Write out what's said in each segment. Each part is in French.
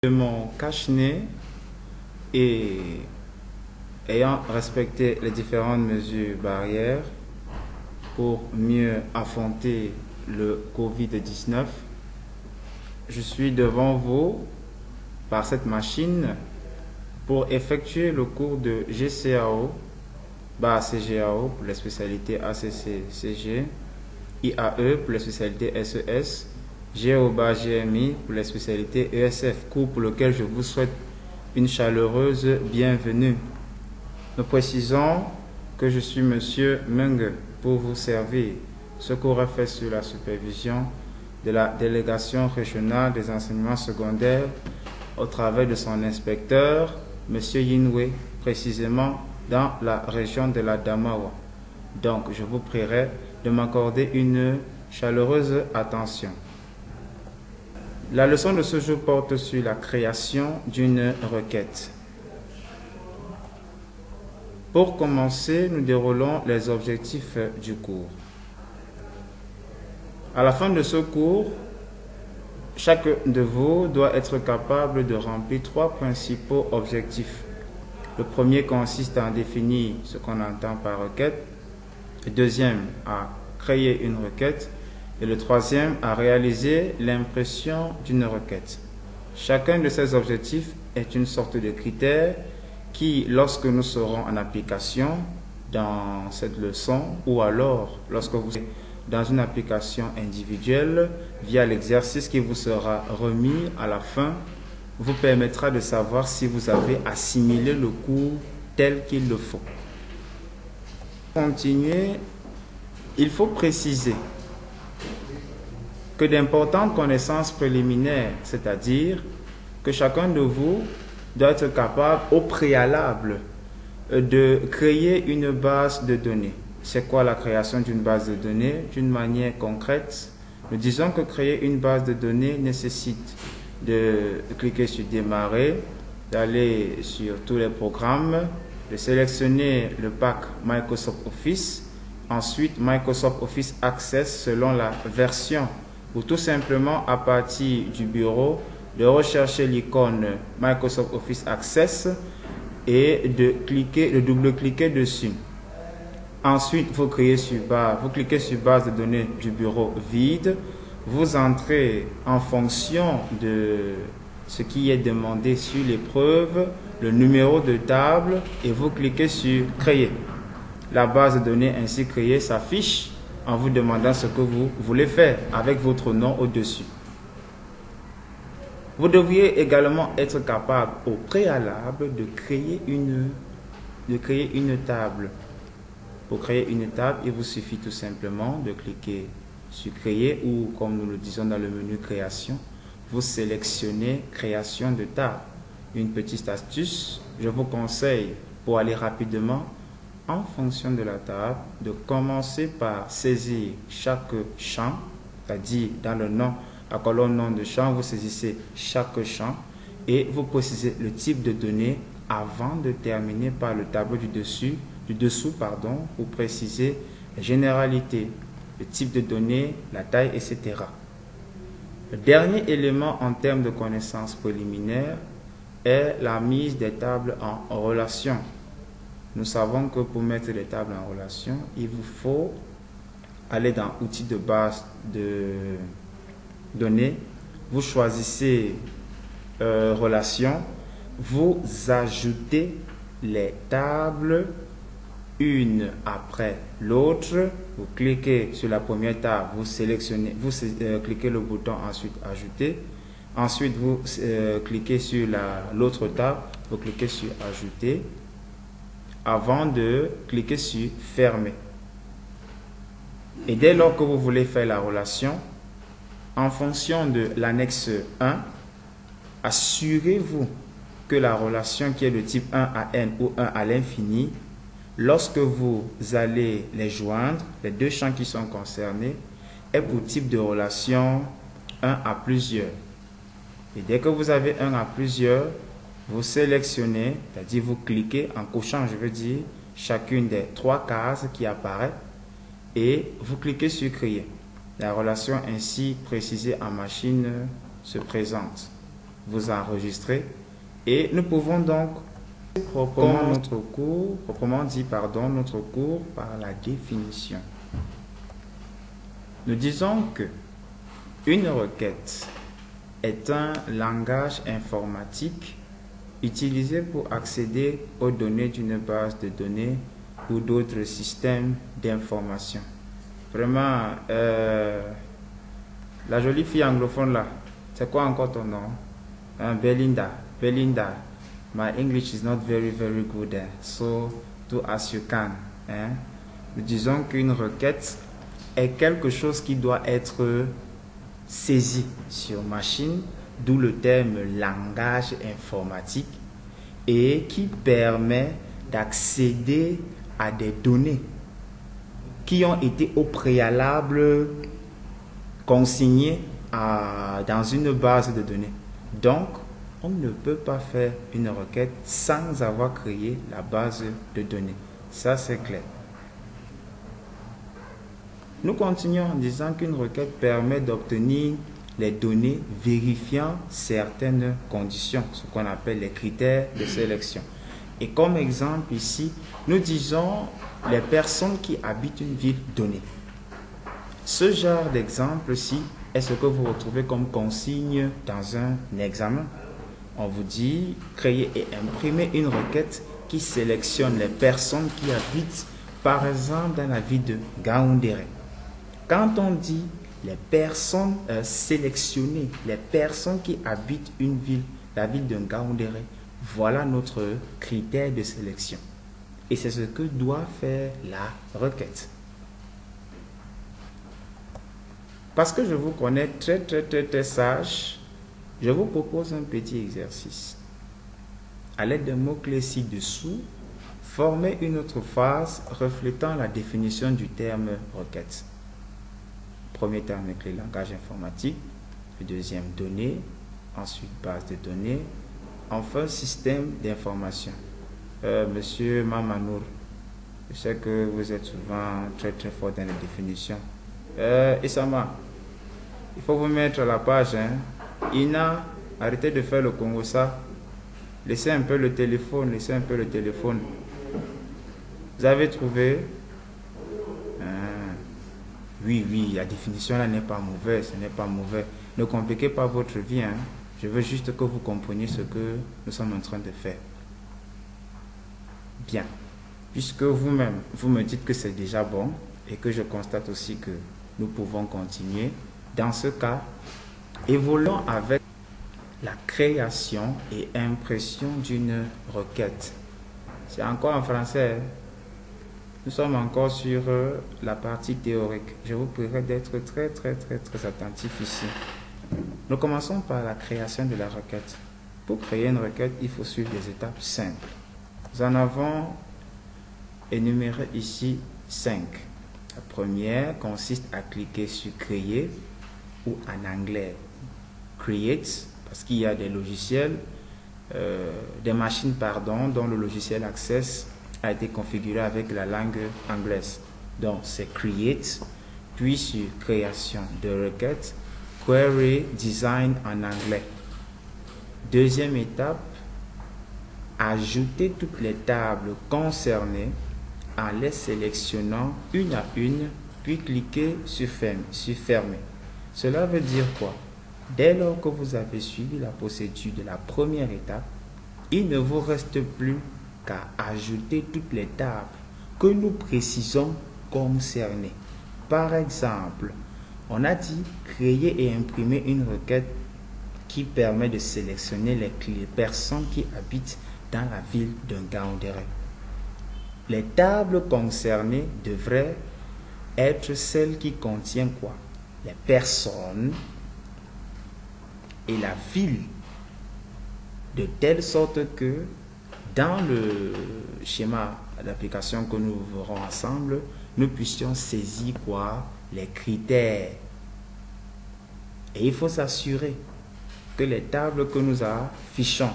De mon cache-nez et ayant respecté les différentes mesures barrières pour mieux affronter le Covid-19, je suis devant vous par cette machine pour effectuer le cours de GCAO, CGAO pour les spécialités ACC-CG, IAE pour les spécialités SES, GMI pour les spécialités ESF, cours pour lequel je vous souhaite une chaleureuse bienvenue. Nous précisons que je suis Monsieur Meng pour vous servir. Ce cours est fait sous la supervision de la délégation régionale des enseignements secondaires au travers de son inspecteur, Monsieur Yinwe, précisément dans la région de la Damawa. Donc, je vous prierai de m'accorder une chaleureuse attention. La leçon de ce jour porte sur la création d'une requête. Pour commencer, nous déroulons les objectifs du cours. À la fin de ce cours, chacun de vous doit être capable de remplir 3 principaux objectifs. Le premier consiste à définir ce qu'on entend par requête. Le deuxième, à créer une requête. Et le troisième, à réaliser l'impression d'une requête. Chacun de ces objectifs est une sorte de critère qui, lorsque nous serons en application dans cette leçon, ou alors lorsque vous serez dans une application individuelle via l'exercice qui vous sera remis à la fin, vous permettra de savoir si vous avez assimilé le cours tel qu'il le faut. Pour continuer, il faut préciser que d'importantes connaissances préliminaires, c'est-à-dire que chacun de vous doit être capable au préalable de créer une base de données. C'est quoi la création d'une base de données? D'une manière concrète, nous disons que créer une base de données nécessite de cliquer sur démarrer, d'aller sur tous les programmes, de sélectionner le pack Microsoft Office, ensuite Microsoft Office Access selon la version, ou tout simplement à partir du bureau de rechercher l'icône Microsoft Office Access et de double-cliquer dessus. Ensuite, vous cliquez sur base de données du bureau vide, vous entrez en fonction de ce qui est demandé sur l'épreuve, le numéro de table et vous cliquez sur créer. La base de données ainsi créée s'affiche en vous demandant ce que vous voulez faire avec votre nom au-dessus. Vous devriez également être capable au préalable de créer une table. Pour créer une table, il vous suffit tout simplement de cliquer sur créer ou comme nous le disons dans le menu création, vous sélectionnez création de table. Une petite astuce, je vous conseille pour aller rapidement en fonction de la table, de commencer par saisir chaque champ, c'est-à-dire dans le nom, la colonne nom de champ, vous saisissez chaque champ et vous précisez le type de données avant de terminer par le tableau du dessous, pour préciser la généralité, le type de données, la taille, etc. Le dernier élément en termes de connaissances préliminaires est la mise des tables en relation. Nous savons que pour mettre les tables en relation, il vous faut aller dans outils de base données, vous choisissez relation, vous ajoutez les tables une après l'autre. Vous cliquez sur la première table, vous sélectionnez, vous cliquez le bouton ensuite ajouter. Ensuite, vous cliquez sur l'autre table, vous cliquez sur ajouter avant de cliquer sur fermer. Et dès lors que vous voulez faire la relation, en fonction de l'annexe 1, assurez-vous que la relation qui est de type 1 à n ou 1 à l'infini, lorsque vous allez les joindre, les deux champs qui sont concernés, est pour type de relation 1 à plusieurs. Et dès que vous avez 1 à plusieurs, vous sélectionnez, c'est-à-dire vous cliquez en cochant, je veux dire, chacune des 3 cases qui apparaissent et vous cliquez sur créer. La relation ainsi précisée en machine se présente. Vous enregistrez et nous pouvons donc proprement dit notre cours par la définition. Nous disons que une requête est un langage informatique utilisé pour accéder aux données d'une base de données ou d'autres systèmes d'information. Vraiment, la jolie fille anglophone là, c'est quoi encore ton nom? Belinda. My English is not very good, so do as you can. Nous disons qu'une requête est quelque chose qui doit être saisi sur machine, d'où le terme langage informatique, et qui permet d'accéder à des données qui ont été au préalable consignées dans une base de données. Donc, on ne peut pas faire une requête sans avoir créé la base de données. Ça, c'est clair. Nous continuons en disant qu'une requête permet d'obtenir les données vérifiant certaines conditions, ce qu'on appelle les critères de sélection. Et comme exemple ici, nous disons les personnes qui habitent une ville donnée. Ce genre d'exemple-ci est ce que vous retrouvez comme consigne dans un examen. On vous dit créer et imprimer une requête qui sélectionne les personnes qui habitent, par exemple, dans la ville de Ngaoundéré. Quand on dit les personnes sélectionnées, les personnes qui habitent une ville, la ville de Ngaoundéré, voilà notre critère de sélection. Et c'est ce que doit faire la requête. Parce que je vous connais très sage, je vous propose un petit exercice. À l'aide d'un mot-clé ci-dessous, formez une autre phrase reflétant la définition du terme requête. Premier terme clé, langage informatique. Le deuxième, données. Ensuite, base de données. Enfin, système d'information. Monsieur Mamanour, je sais que vous êtes souvent très fort dans les définitions. Isama, il faut vous mettre à la page. Ina, arrêtez de faire le Congo ça. Laissez un peu le téléphone, Vous avez trouvé? Oui, la définition là n'est pas mauvaise, ce n'est pas mauvais. Ne compliquez pas votre vie. Je veux juste que vous compreniez ce que nous sommes en train de faire. Bien. Puisque vous-même, vous me dites que c'est déjà bon et que je constate aussi que nous pouvons continuer. Dans ce cas, évoluons avec la création et impression d'une requête. C'est encore en français. Nous sommes encore sur la partie théorique. Je vous prierai d'être très attentif ici. Nous commençons par la création de la requête. Pour créer une requête, il faut suivre des étapes simples. Nous en avons énuméré ici 5. La première consiste à cliquer sur créer ou en anglais create, parce qu'il y a des logiciels, des machines dont le logiciel Access a été configuré avec la langue anglaise. Donc c'est create, puis sur création de requête, query design en anglais. Deuxième étape, ajouter toutes les tables concernées en les sélectionnant une à une, puis cliquer sur fermer. Cela veut dire quoi? Dès lors que vous avez suivi la procédure de la première étape, il ne vous reste plus qu'à ajouter toutes les tables que nous précisons concernées. Par exemple, on a dit créer et imprimer une requête qui permet de sélectionner les personnes qui habitent dans la ville de Ngaoundéré. Les tables concernées devraient être celles qui contiennent quoi? Les personnes et la ville, de telle sorte que dans le schéma d'application que nous verrons ensemble, nous puissions saisir quoi? Les critères. Et il faut s'assurer que les tables que nous affichons,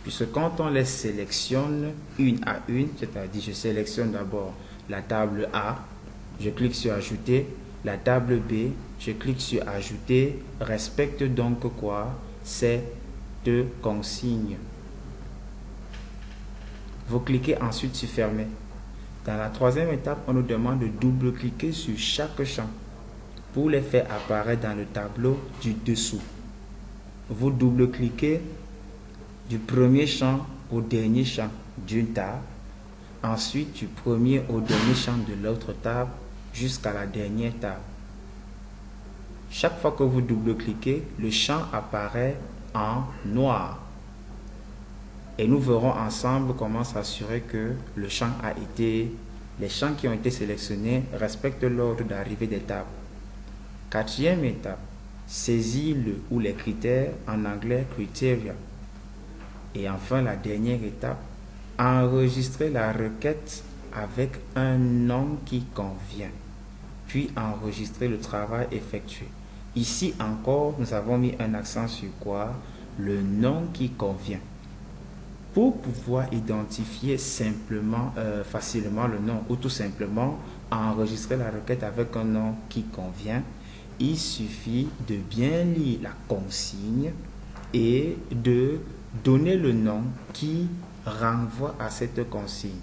puisque quand on les sélectionne une à une, c'est-à-dire je sélectionne d'abord la table A, je clique sur ajouter, la table B, je clique sur ajouter, respecte donc quoi? Ces deux consignes. Vous cliquez ensuite sur fermer. Dans la troisième étape, on nous demande de double-cliquer sur chaque champ pour les faire apparaître dans le tableau du dessous. Vous double-cliquez du premier champ au dernier champ d'une table, ensuite du premier au dernier champ de l'autre table jusqu'à la dernière table. Chaque fois que vous double-cliquez, le champ apparaît en noir. Et nous verrons ensemble comment s'assurer que les champs qui ont été sélectionnés respectent l'ordre d'arrivée des tables. Quatrième étape, saisir le ou les critères, en anglais criteria. Et enfin, la dernière étape, enregistrer la requête avec un nom qui convient, puis enregistrer le travail effectué. Ici encore, nous avons mis un accent sur quoi? Le nom qui convient. Pour pouvoir identifier facilement le nom ou tout simplement enregistrer la requête avec un nom qui convient, il suffit de bien lire la consigne et de donner le nom qui renvoie à cette consigne.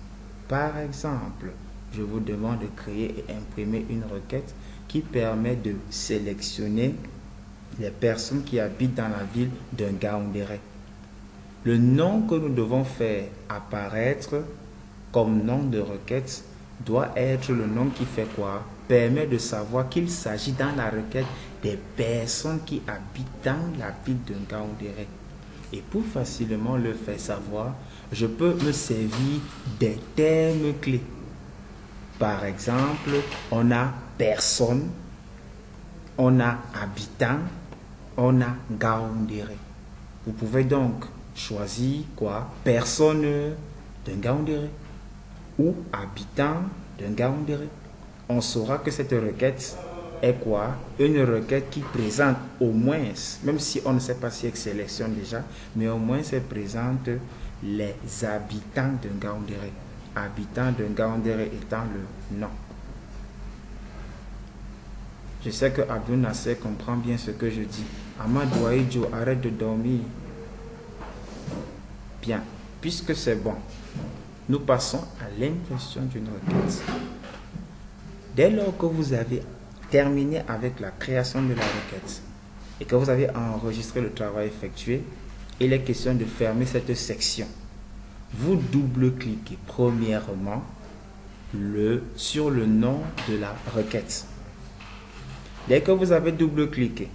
Par exemple, je vous demande de créer et imprimer une requête qui permet de sélectionner les personnes qui habitent dans la ville de Ngaoundéré. Le nom que nous devons faire apparaître comme nom de requête doit être le nom qui fait quoi? Permet de savoir qu'il s'agit dans la requête des personnes qui habitent dans la ville de Ngaoundéré. Et pour facilement le faire savoir, je peux me servir des termes clés. Par exemple, on a personne, on a habitant, on a Ngaoundéré. Vous pouvez donc choisir quoi? Personne de Ngaoundéré ou habitant de Ngaoundéré. On saura que cette requête est quoi? Une requête qui présente au moins, même si on ne sait pas si elle sélectionne déjà, mais au moins elle présente les habitants de Ngaoundéré. Habitants de Ngaoundéré étant le nom. Je sais que Abdou Nasser comprend bien ce que je dis. Amadou Aïdjo, arrête de dormir. Bien, puisque c'est bon, nous passons à l'impression d'une requête. Dès lors que vous avez terminé avec la création de la requête et que vous avez enregistré le travail effectué, il est question de fermer cette section. Vous double-cliquez premièrement sur le nom de la requête. Dès que vous avez double-cliqué,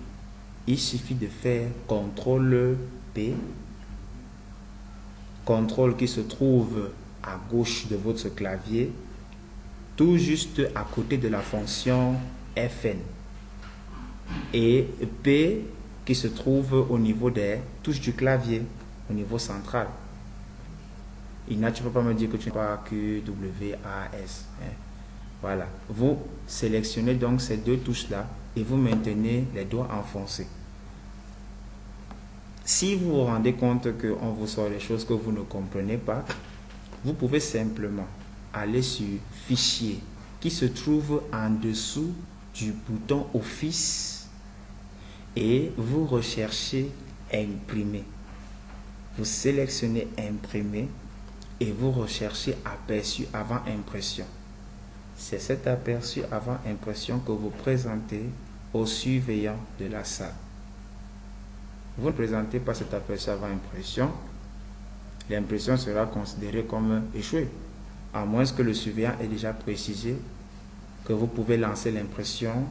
il suffit de faire CTRL-P, CTRL qui se trouve à gauche de votre clavier, tout juste à côté de la fonction FN, et P qui se trouve au niveau des touches du clavier, au niveau central. Tu ne peux pas me dire que tu n'as pas Q, W, A, S. Voilà. Vous sélectionnez donc ces deux touches-là et vous maintenez les doigts enfoncés. Si vous vous rendez compte qu'on vous sort des choses que vous ne comprenez pas, vous pouvez simplement aller sur Fichier qui se trouve en dessous du bouton Office et vous recherchez Imprimer. Vous sélectionnez Imprimer et vous recherchez Aperçu avant impression. C'est cet aperçu avant impression que vous présentez au surveillant de la salle. Vous ne présentez pas cet aperçu avant impression, l'impression sera considérée comme échouée, à moins que le surveillant ait déjà précisé que vous pouvez lancer l'impression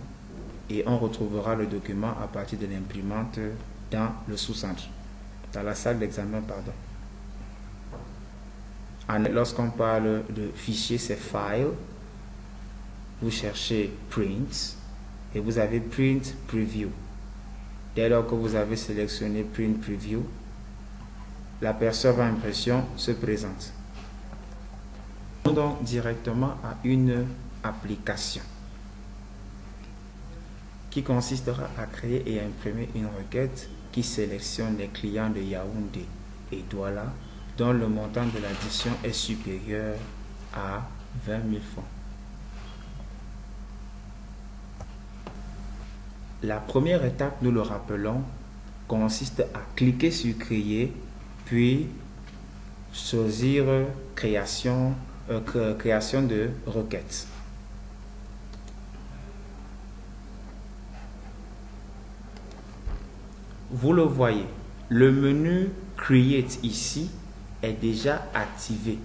et on retrouvera le document à partir de l'imprimante dans le sous-centre, dans la salle d'examen, pardon. Lorsqu'on parle de fichier, c'est File, vous cherchez Print et vous avez Print Preview. Dès lors que vous avez sélectionné Print Preview, l'aperçu avant impression se présente. Donc directement à une application qui consistera à créer et imprimer une requête qui sélectionne les clients de Yaoundé et Douala dont le montant de l'addition est supérieur à 20 000 francs. La première étape, nous le rappelons, consiste à cliquer sur Créer, puis choisir création de requête. Vous le voyez, le menu Create ici est déjà activé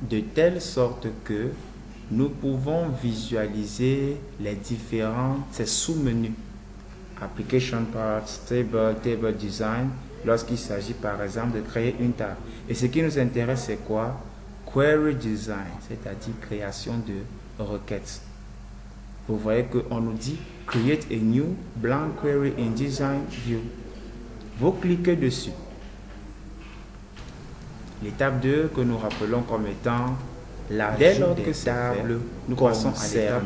de telle sorte que nous pouvons visualiser les différents sous-menus. Application Parts, Table Design, lorsqu'il s'agit par exemple de créer une table. Et ce qui nous intéresse, c'est quoi? Query Design, c'est-à-dire création de requêtes. Vous voyez qu'on nous dit Create a new blank query in Design View. Vous cliquez dessus. L'étape 2 que nous rappelons comme étant l'ajout des tables, nous passons à l'étape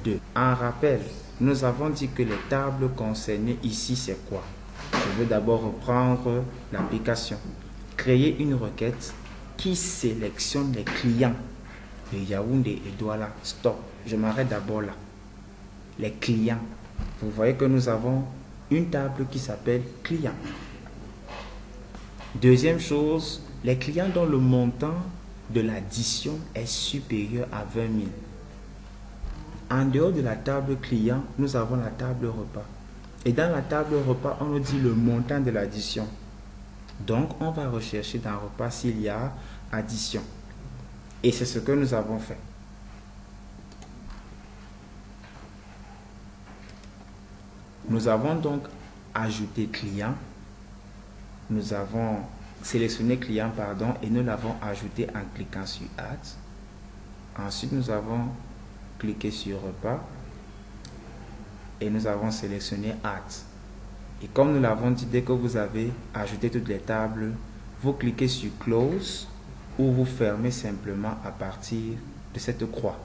2. En rappel, nous avons dit que les tables concernées ici, c'est quoi? Je veux d'abord reprendre l'application. Créer une requête qui sélectionne les clients de Yaoundé et Douala. Stop, je m'arrête d'abord là. Les clients. Vous voyez que nous avons une table qui s'appelle client. Deuxième chose, les clients dont le montant de l'addition est supérieur à 20 000. En dehors de la table client, nous avons la table repas. Et dans la table repas, on nous dit le montant de l'addition. Donc, on va rechercher dans repas s'il y a addition. Et c'est ce que nous avons fait. Nous avons donc ajouté client. Nous avons sélectionné client, pardon, et nous l'avons ajouté en cliquant sur Add. Ensuite, nous avons cliqué sur repas et nous avons sélectionné Add. Et comme nous l'avons dit, dès que vous avez ajouté toutes les tables, vous cliquez sur Close ou vous fermez simplement à partir de cette croix.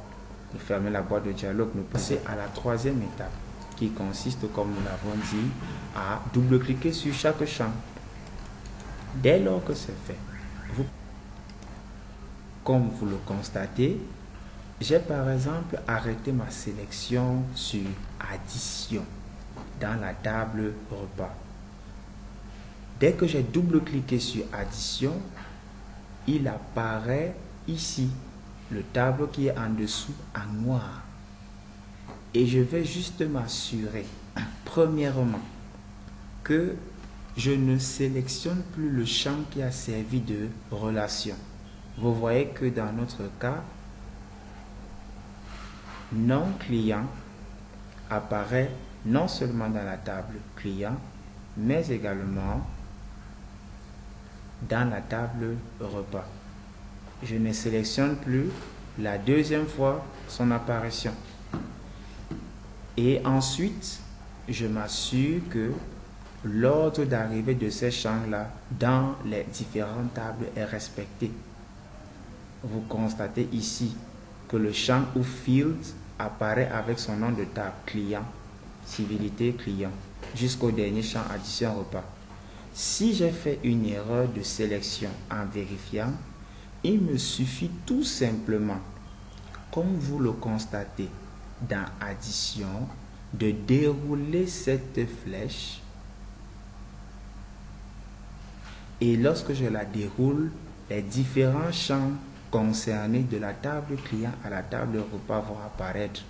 Vous fermez la boîte de dialogue. Nous passons à la troisième étape qui consiste, comme nous l'avons dit, à double-cliquer sur chaque champ. Dès lors que c'est fait, comme vous le constatez, j'ai par exemple arrêté ma sélection sur addition dans la table repas. Dès que j'ai double-cliqué sur addition, il apparaît ici le tableau qui est en dessous en noir. Et je vais juste m'assurer, premièrement, que je ne sélectionne plus le champ qui a servi de relation. Vous voyez que dans notre cas, non client apparaît non seulement dans la table client, mais également dans la table repas. Je ne sélectionne plus la deuxième fois son apparition. Et ensuite, je m'assure que l'ordre d'arrivée de ces champs-là dans les différentes tables est respecté. Vous constatez ici que le champ ou field apparaît avec son nom de table client, civilité client, jusqu'au dernier champ addition repas. Si j'ai fait une erreur de sélection en vérifiant, il me suffit tout simplement, comme vous le constatez dans addition, de dérouler cette flèche et lorsque je la déroule, les différents champs concernés de la table client à la table repas vont apparaître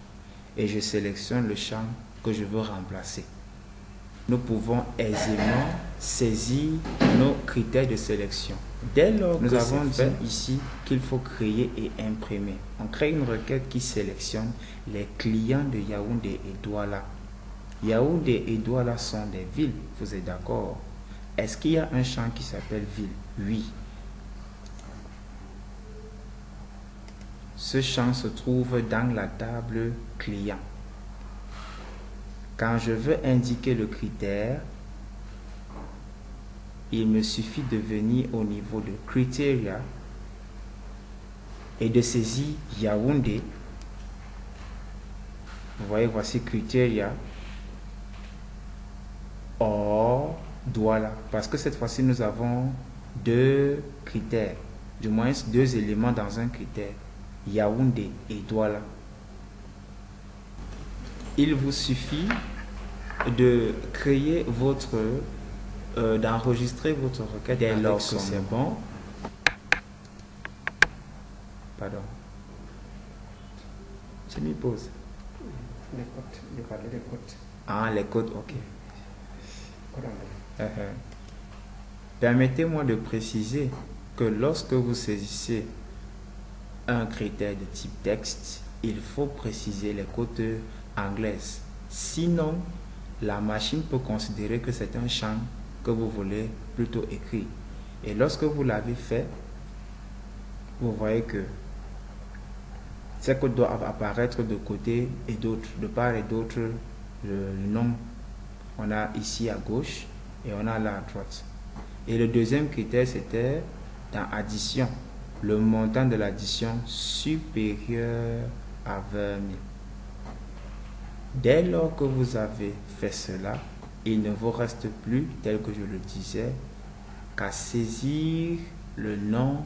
et je sélectionne le champ que je veux remplacer. Nous pouvons aisément saisir nos critères de sélection. Dès lors que nous avons dit ici qu'il faut créer et imprimer, on crée une requête qui sélectionne les clients de Yaoundé et Douala. Yaoundé et Douala sont des villes, vous êtes d'accord? Est-ce qu'il y a un champ qui s'appelle ville? Oui. Ce champ se trouve dans la table client. Quand je veux indiquer le critère, il me suffit de venir au niveau de Criteria et de saisir Yaoundé. Vous voyez, voici Criteria or Douala. Parce que cette fois-ci, nous avons deux critères, du moins deux éléments dans un critère, Yaoundé et Douala. Il vous suffit de créer votre, d'enregistrer votre requête dès lors que c'est bon. Pardon. J'ai mis pause. Les codes, je parlais des codes. Ah, les codes, ok. Permettez-moi de préciser que lorsque vous saisissez un critère de type texte, il faut préciser les codes anglaises. Sinon, la machine peut considérer que c'est un champ que vous voulez plutôt écrire. Et lorsque vous l'avez fait, vous voyez que ces codes doivent apparaître de côté et d'autre, de part et d'autre, le nom. On a ici à gauche et on a là à droite. Et le deuxième critère, c'était dans addition, le montant de l'addition supérieur à 20 000. Dès lors que vous avez fait cela, il ne vous reste plus, tel que je le disais, qu'à saisir le nom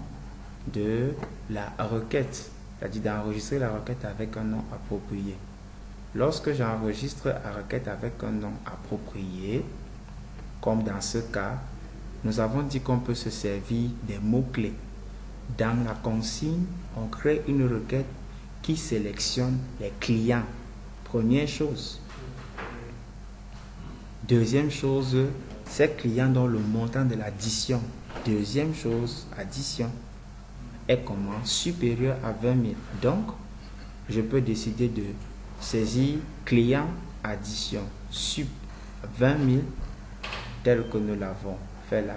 de la requête, c'est-à-dire d'enregistrer la requête avec un nom approprié. Lorsque j'enregistre la requête avec un nom approprié, comme dans ce cas, nous avons dit qu'on peut se servir des mots-clés. Dans la consigne, on crée une requête qui sélectionne les clients. Première chose. Deuxième chose, ces clients dont le montant de l'addition. Deuxième chose, addition est comment? Supérieur à 20 000. Donc, je peux décider de saisir client addition sup 20 000 tel que nous l'avons fait là.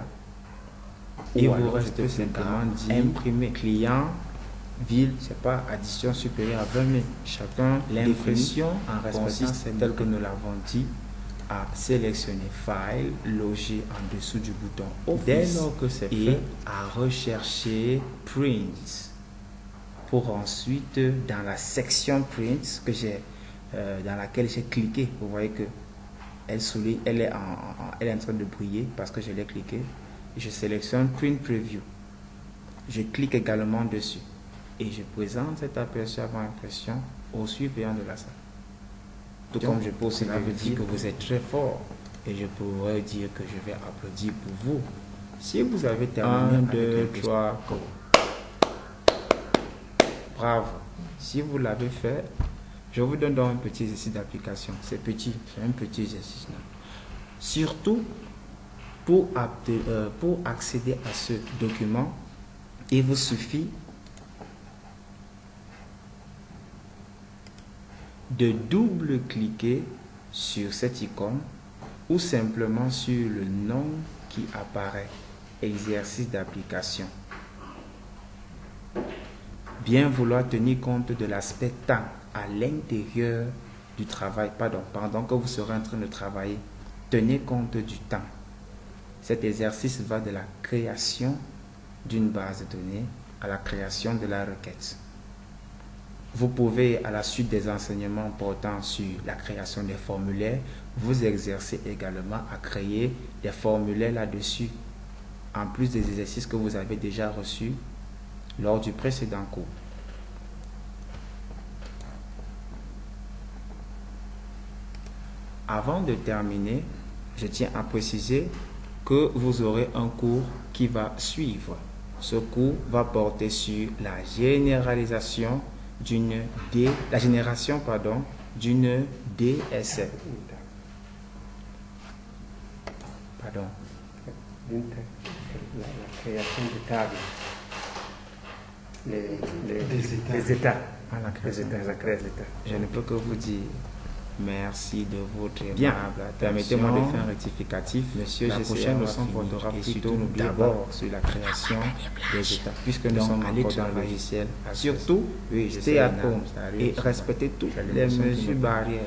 Il vous reste simplement dire imprimer client ville, c'est pas addition supérieure à 20 000. Chacun l'impression en respectant tel que nous l'avons dit à sélectionner file logé en dessous du bouton Office. Dès lors que c'est fait, à rechercher print pour ensuite dans la section print que j'ai dans laquelle j'ai cliqué, vous voyez que elle souligne, elle est en train de briller parce que je l'ai cliqué. Je sélectionne print preview, je clique également dessus et je présente cet aperçu avant impression au surveillant de la salle. Tout comme je peux aussi vous dire que vous êtes très fort et je pourrais dire que je vais applaudir pour vous. Si vous avez terminé 1, 2, 3, go. Bravo. Si vous l'avez fait, je vous donne donc un petit exercice d'application. C'est petit, c'est un petit exercice. Surtout, pour accéder à ce document, il vous suffit de double-cliquer sur cette icône ou simplement sur le nom qui apparaît, exercice d'application. Bien vouloir tenir compte de l'aspect temps à l'intérieur du travail, pendant que vous serez en train de travailler, tenez compte du temps. Cet exercice va de la création d'une base de données à la création de la requête. Vous pouvez, à la suite des enseignements portant sur la création des formulaires, vous exercer également à créer des formulaires là-dessus, en plus des exercices que vous avez déjà reçus lors du précédent cours. Avant de terminer, je tiens à préciser que vous aurez un cours qui va suivre. Ce cours va porter sur la génération d'une DSL. Pardon. La création de tables. Les États. Ah, la création des La création des États. Je ne peux que vous dire merci de votre Bien. aimable attention. Permettez-moi de faire un rectificatif. Monsieur, la prochaine leçon portera plutôt d'abord sur la création des États. Puisque nous sommes allés encore dans le travailler. logiciel. Surtout, Oui, je stay sais, at Nana, home ça arrive et souvent. respectez toutes C'est les l'émotion qui mesures me- barrières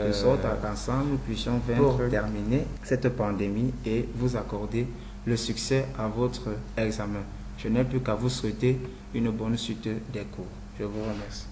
de sorte à qu'ensemble nous puissions vaincre, terminer cette pandémie et vous accorder le succès à votre examen. Je n'ai plus qu'à vous souhaiter une bonne suite des cours. Je vous remercie.